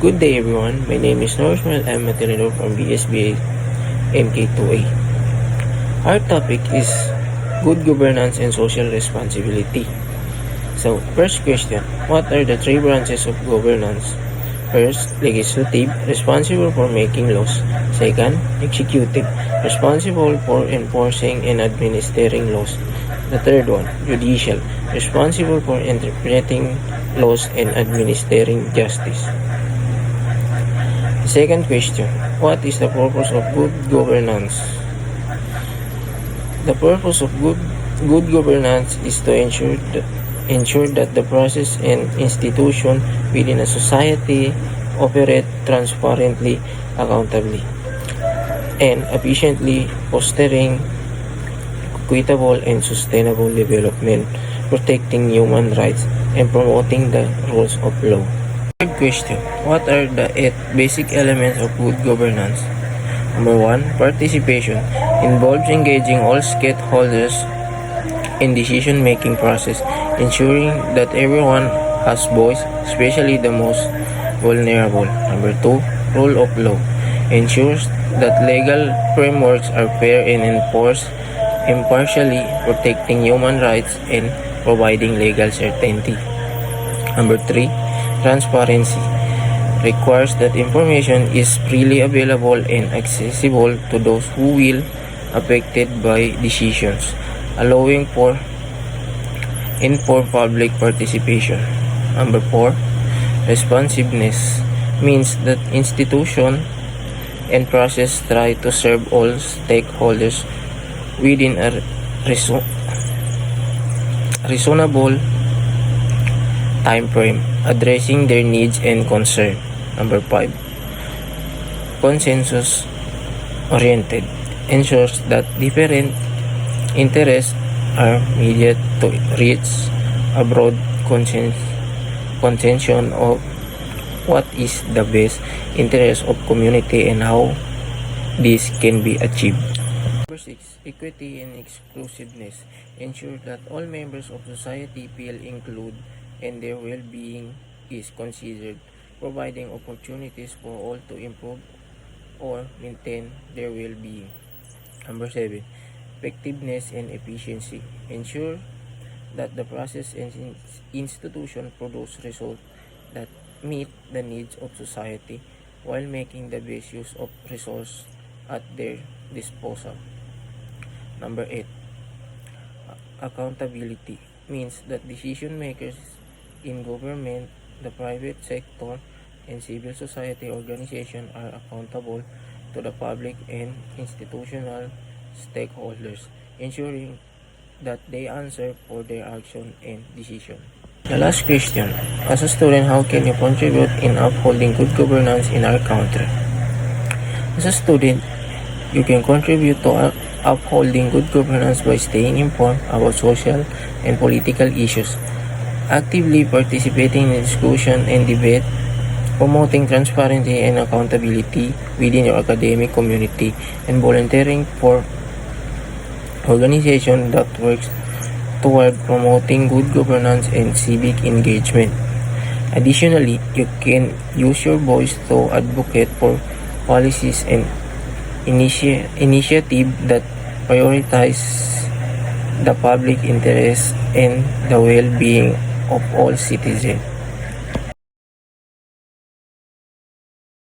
Good day everyone, my name is Norshmal M. Matinero from BSBA MK2A. Our topic is good governance and social responsibility. So, first question, what are the three branches of governance? First, legislative, responsible for making laws. Second, executive, responsible for enforcing and administering laws. The third one, judicial, responsible for interpreting laws and administering justice. Second question, what is the purpose of good governance? The purpose of good governance is to ensure that the process and institution within a society operate transparently, accountably, and efficiently, fostering equitable and sustainable development, protecting human rights, and promoting the rules of law. Third question, what are the 8 basic elements of good governance? Number 1, participation involves engaging all stakeholders in decision-making process, ensuring that everyone has voice, especially the most vulnerable. Number 2, rule of law ensures that legal frameworks are fair and enforced impartially, protecting human rights and providing legal certainty. Number 3, transparency requires that information is freely available and accessible to those who will affected by decisions, allowing for informed public participation. Number 4, responsiveness means that institution and process try to serve all stakeholders within a reasonable time frame, addressing their needs and concerns. Number 5, consensus oriented ensures that different interests are mediated to reach a broad consensus of what is the best interest of community and how this can be achieved. Number 6, equity and exclusiveness ensure that all members of society feel included and their well-being is considered, providing opportunities for all to improve or maintain their well-being. Number 7, effectiveness and efficiency ensure that the process and institution produce results that meet the needs of society while making the best use of resources at their disposal. Number 8, accountability means that decision makers in government, the private sector, and civil society organizations are accountable to the public and institutional stakeholders, ensuring that they answer for their action and decision. The last question, as a student, how can you contribute in upholding good governance in our country? As a student, you can contribute to upholding good governance by staying informed about social and political issues, actively participating in discussion and debate, promoting transparency and accountability within your academic community, and volunteering for organizations that works toward promoting good governance and civic engagement. Additionally, you can use your voice to advocate for policies and initiatives that prioritize the public interest and the well-being of all citizens.